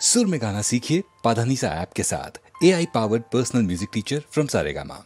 सुर में गाना सीखिए पाधानीसा ऐप के साथ। AI powered personal music teacher from Saregama.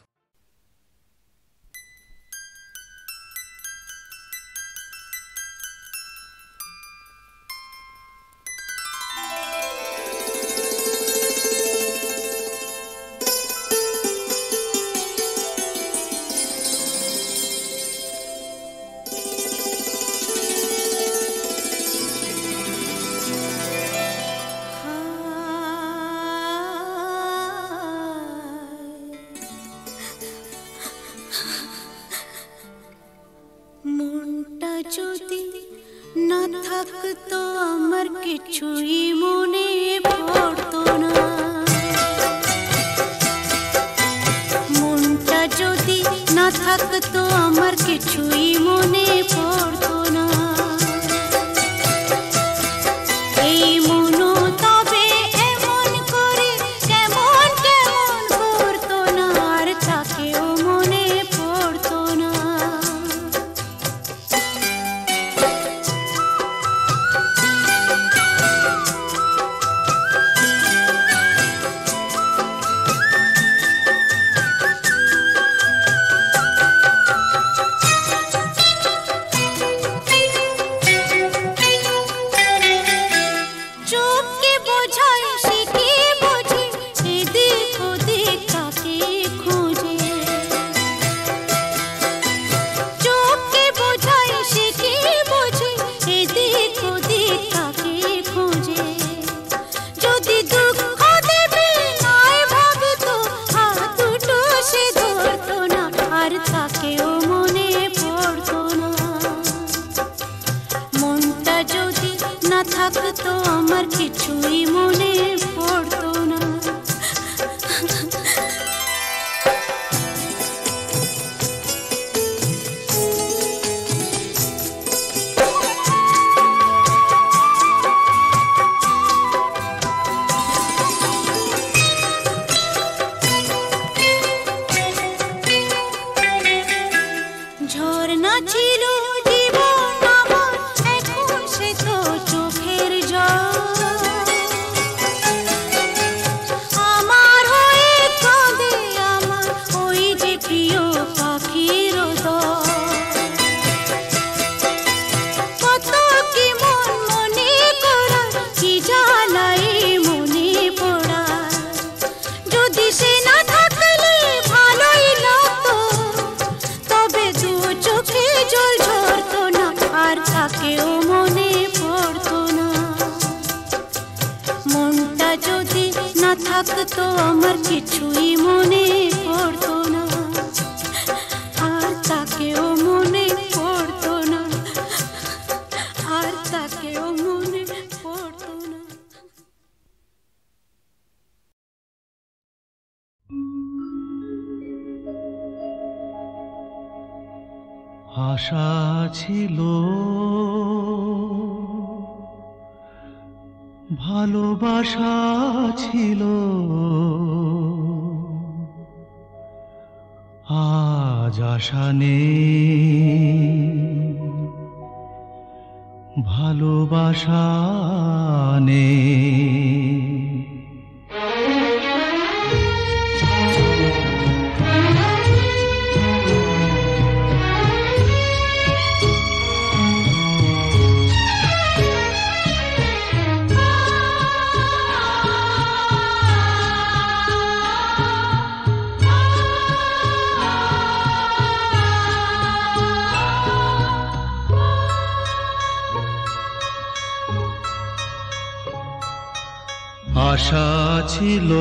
আশা ছিল ভালোবাসা ছিল আজ আশা নেই ভালোবাসা নেই আশা ছিল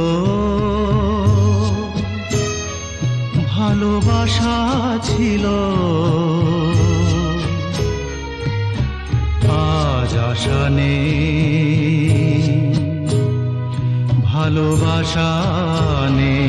ভালোবাসা ছিল আজ আশা নেই ভালোবাসা নেই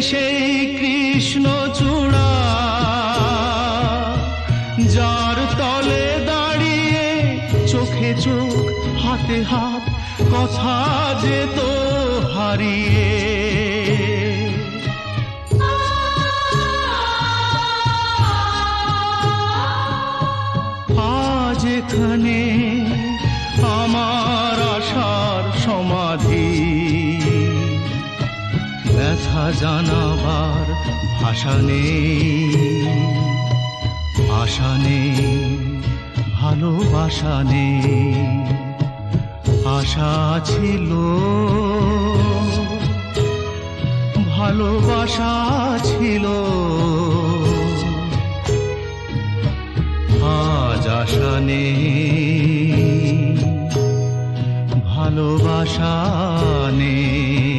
সেই কৃষ্ণচূড়া যার তলে দাঁড়িয়ে চোখে চোখ হাতে হাত কথা যেত হারিয়ে আজ এখানে আমার আশার সমাধি ব্যথা জানাবার ভাষা নেই আশা নেই ভালোবাসা নেই আশা ছিল ভালোবাসা ছিল আজ আশা নেই ভালোবাসা নেই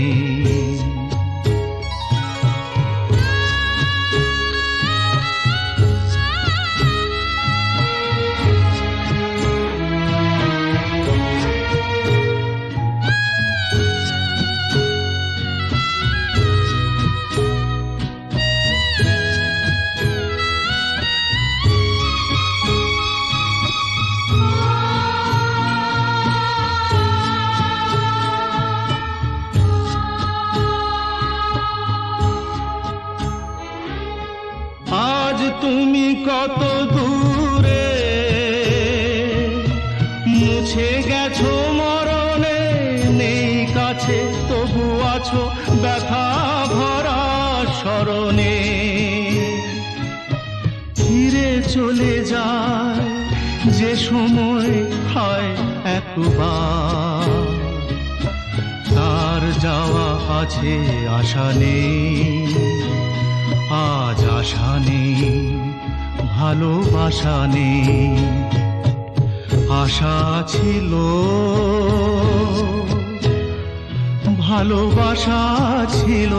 তুমি কত দূরে মুছে গেছো মরণে নেই কাছে তবু আছো ব্যথা ভরা স্মরণে ফিরে চলে যায় যে সময় হয় একবার তার যাওয়া আছে আশা নেই আজ আশা নেই ভালোবাসা নেই আশা ছিল ভালোবাসা ছিল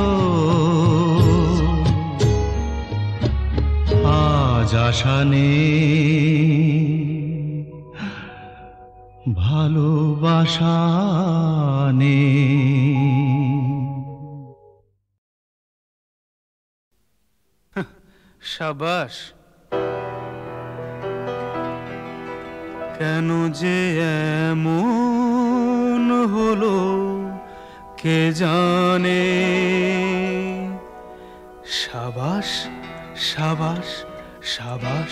আজ আশা নেই ভালোবাসা নেই শাবাশ কেন যে এমন হলো কে জানে শাবাশ শাবাশ শাবাশ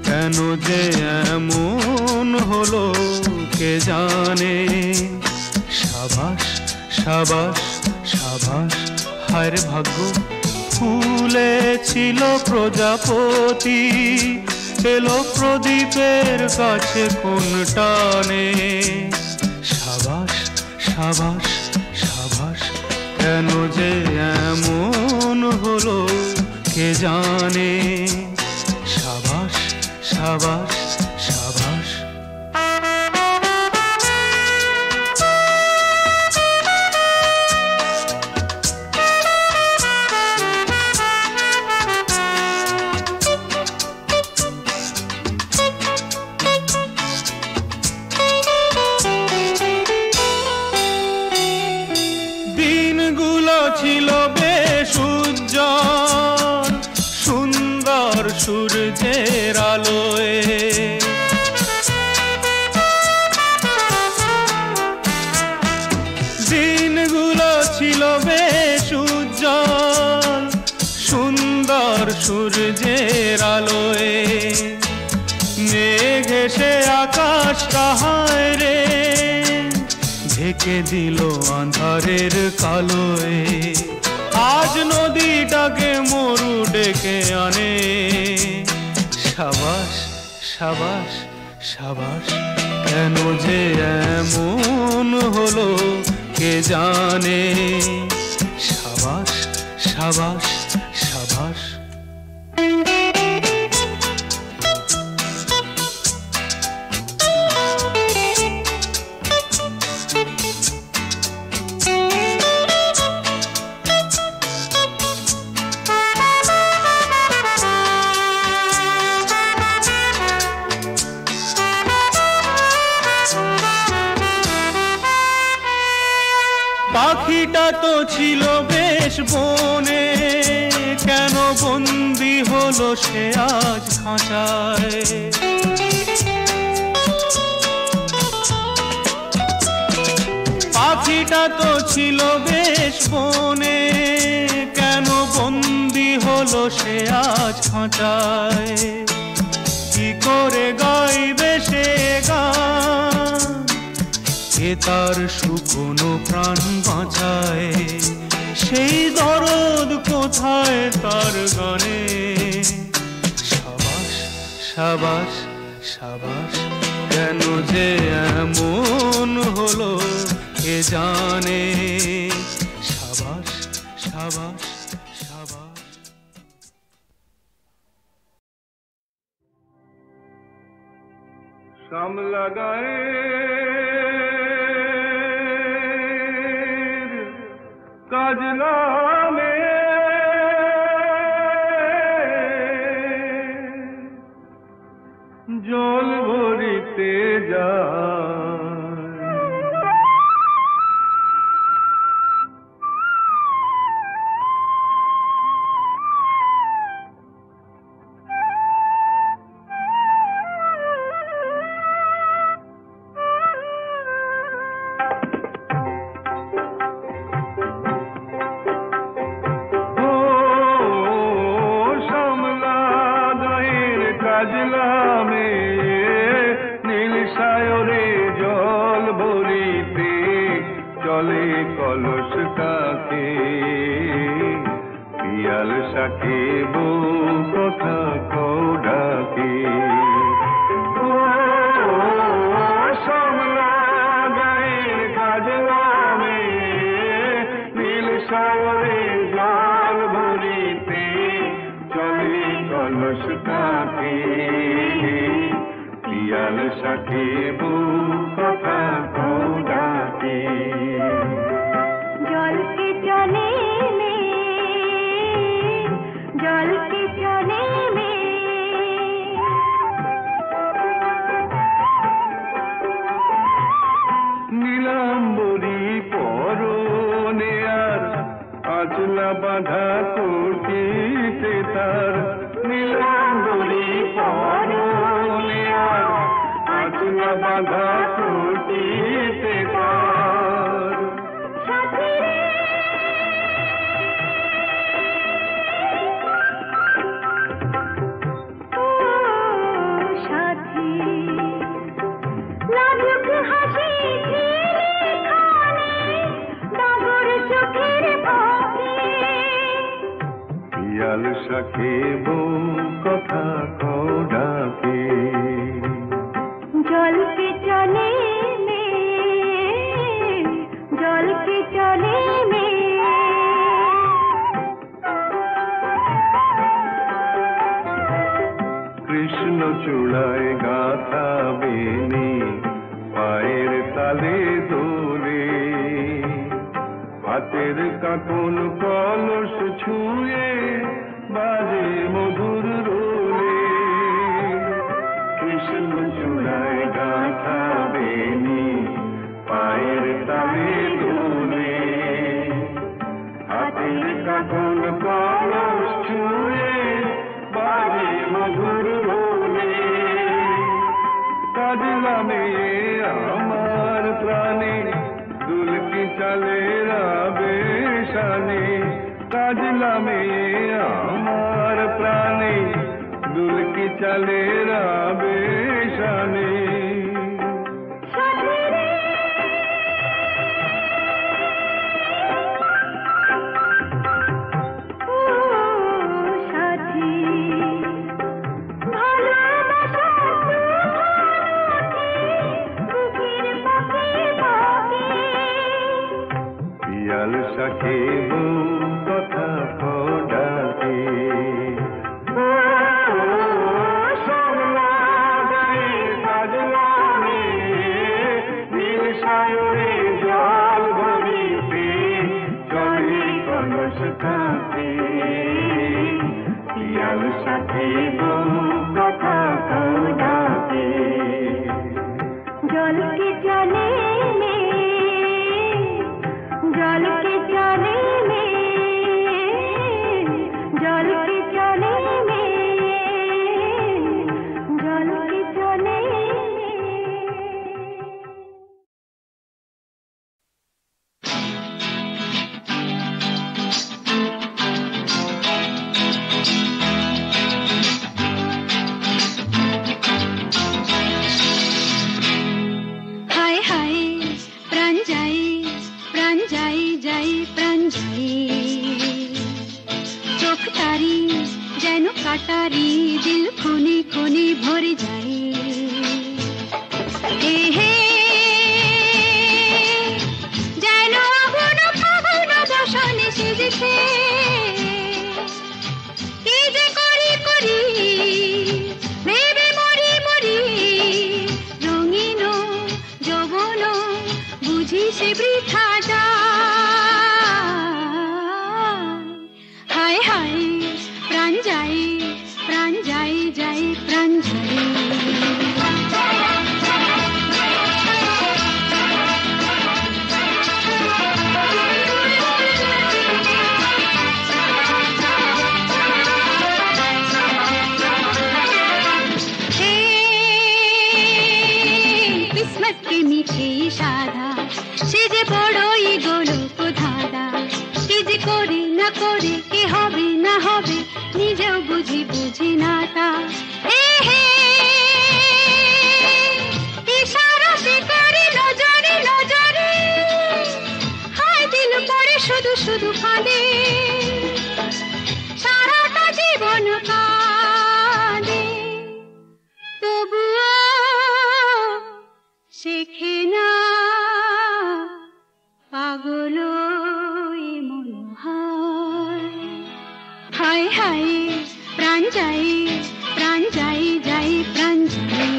কেন যে এমন হলো কে জানে শাবাশ শাবাশ শাবাশ হায় ভাগ্য ফুলে ছিল প্রজাপতি এলো প্রদীপের কাছে কোন টানে শাবাশ শাবাশ শাবাশ কেন যে এমন হলো কে জানে শাবাশ শাবাশ শাবাশ ছিল বেশ উজ্জ্বল সুন্দর সূর্যের আলোয় দিনগুলো ছিল বেশ উজ্জ্বল সুন্দর সূর্যের আলোয় মেঘ এসে আকাশ কাহায় রে ঢেকে দিল আঁধারের কালোয় আজ নদীটাকে মরু ডেকে আনে শাবাশ শাবাশ শাবাশ কেন যে এমন হলো কে জানে শাবাশ শাবাশ শাবাশ পাখিটা তো ছিল বেশ বনে, কেন বন্দি হলো সে আজ খাঁচায়। পাখিটা তো ছিল বেশ বনে, কেন বন্দি হলো সে আজ খাঁচায়। কি করে গাইবে সে গান, কে তার শুকনো প্রাণ বাঁচায়। সেই দরদ কোথায় তার গানে। সাবাস সাবাস সাবাস, কেন যে এমন হলো কে জানে। সাবাস সাবাস সাবাস। শ্যামলা গায়ের কাজলা মে জল ভরিতে যায়। কাজলা মে নীল সায়রে জল ভরিতে চলে কলস কাকে। পিয়াল সাকে বউ কথা কও ডাকে। শ্যামলা গায়ের কাজলা মে নীল সায়রে জল ভরিতে চলে কলস কাকে। পিয়াল সাকে বউ কথা কও ডাকে। জল কে চলে মে, জল কে চলে মে। নীলাম্বরী পরনে আর আচলা বাঁধা কোটিতে তার। নীলাম্বরী পরনে আর আচলা বাঁধা কোটিতে তার। সাথী রে ও সাথী, লাজুক হাসি ঝিলে খানে ডাগর চোখের ফাঁকে। পিয়াল সাকে বউ কথা কও ডাকে। জল কে চলে মে, জল কে চলে মে। কৃষ্ণ চূড়ায় গাথা বেনি পায়ের তালে দোলে। হাতের কাকন কলস ছুঁয়ে বাজে মধুর রোলে। কৃষ্ণ চূড়ায় গাথা বেনি পায়ের তালে দোলে। হাতের কাকন কলস ছুঁয়ে বাজে মধুর রোলে। কাজলা মেয়ে আমার প্রাণে দুলকি চলে রাবে শানে। কাজলা মেয়ে আমার প্রাণে দুলকি চলে রাবে শানে। সাথী রে ও সাথী, ভালোবাসার বুকের পাখি পাখি। পিয়াল সাকে বউ কথা কও ডাকে। শ্যামলা গায়ের কাজলা মে নীল সায়রে জল ভরিতে চলে কলস কাকে। পিয়াল সাকে বউ কথা কও ডাকে। জল কে চলে মে, জল जल के चले में जल के चले में जल के चले হায় হায় প্রাণ যাই যাই প্রাণ যাই চোখ তারি যেন কাটারি দিল খুনি খুনি ভরে যাই হে হে যেন আগুন ফাগুন বসনে সেজেছে কি যে করি করি ভেবে মরি মরি রঙিন যৌবন বুঝি সে বৃথা যায় হায় হায় প্রাণ যাই প্রাণ যাই প্রাণ যাই किस्मत के मीठे साधा সে যে বড়ই গোলক ধাঁধা কি যে করে না করে কি হবে না হবে নিজেও বুঝি না তা ইশারাতে করে নজরে নজরে হায় দিল পড়ে শুধু শুধু কাঁদে সারাটা জীবন কাঁদে তবুও শেখে না পাগল মন হায় হায় প্রাণ যাই প্রাণ যাই প্রাণ যাই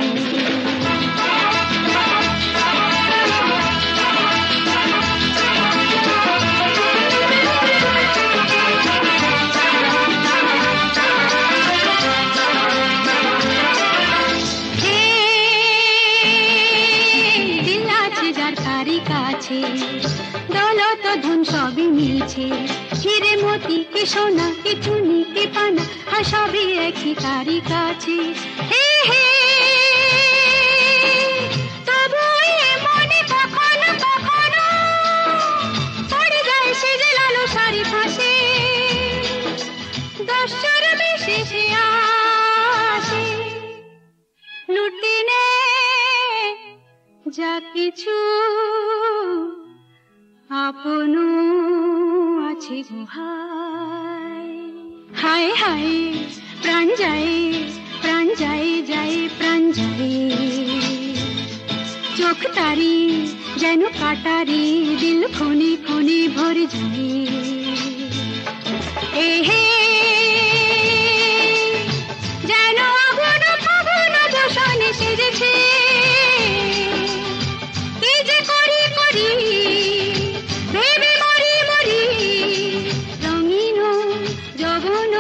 দৌলত ধন সবই মিছে হিরে মতি কে সোনা কে চুনি কে পানা আর সবই একই তারি কাছে হে হে তবু মনে কখনো কখনো পড়ে যায় সে যে লালো সারি ফাঁসে দশর বেশি সে আসে লুটি নে যা কিছু আপন আছে হায় হায় প্রাণ যাই প্রাণ যাই চোখ তারি যেন কাটারি দিল খুনি খুনি ভরে যাই হে যেন আগুন ফাগুন বসনে সেজেছে কি যে করি করি ভেবে মরি মরি রঙিন যৌবন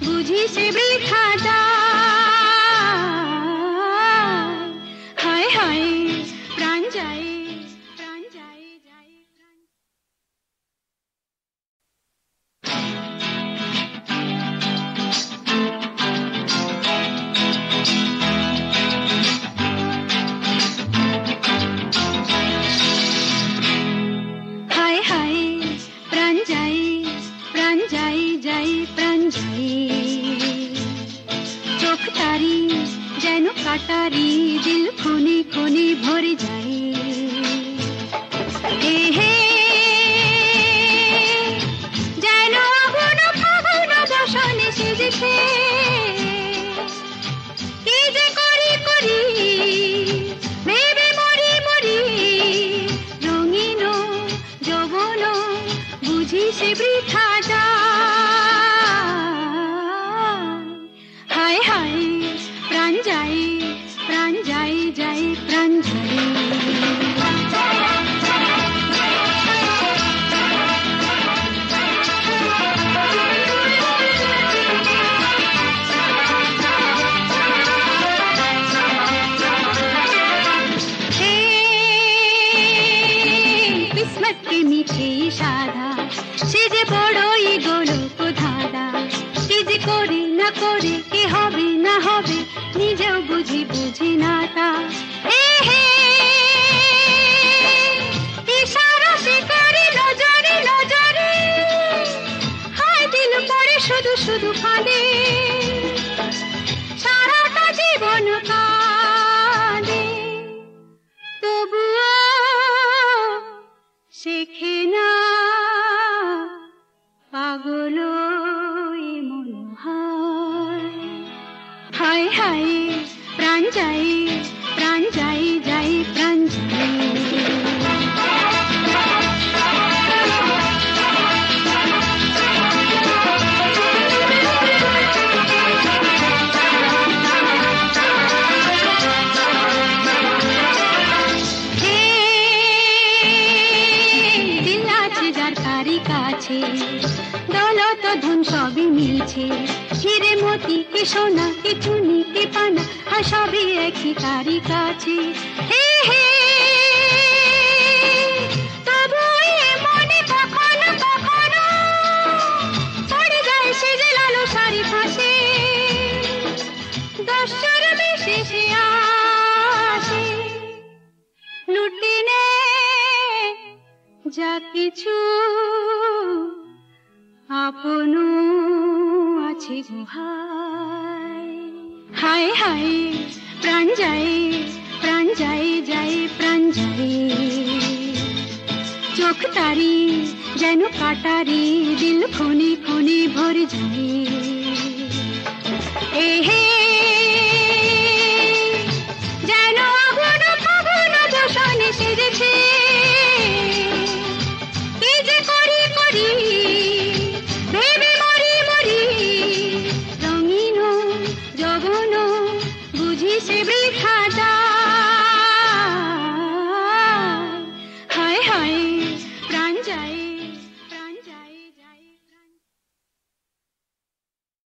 বুঝি সে বৃথা যায় হায় হায় প্রাণ যাই প্রাণ যাই হায় হায় প্রাণ যাই প্রাণ যাই চোখ তারি যেন কাটারি দিল খুনি খুনি ভরে যাই হে যেন আগুন ফাগুন বসনে সেজেছে কি যে করি করি ভেবে মরি মরি রঙিন যৌবন বুঝি সে বৃথা যায় হায় হায় প্রাণ যাই প্রাণ যাই किस्मत के मीठे এই সাধা সে যে বড়ই গোলক ধাঁধা কি যে করি না করি কি হবে না হবে নিজেও বুঝি না তা ইশারা সে করে নজরে নজরে হায় দিল পড়ে শুধু শুধু কাঁদে সারাটা জীবন কাঁদে তবুও শেখে না পাগল মন হায় হায় প্রাণ যাই যাই প্রাণ যাই দৌলত ধন সবই মিলছে হিরে মতি কি সোনা কি চুনি কি পানা আর সবই একই তারি কাছে হে হে তবু মনে কখনো কখনো পড়ে যায় সে যে লালো সারি ফাঁসে দশর বিশেষে আসে লুটি নে যা কিছু আপন আছে হায় হায় প্রাণ যাই যাই প্রাণ যাই চোখ তারি যেন কাটারি দিল খনি খনি ভরে যায় এ হে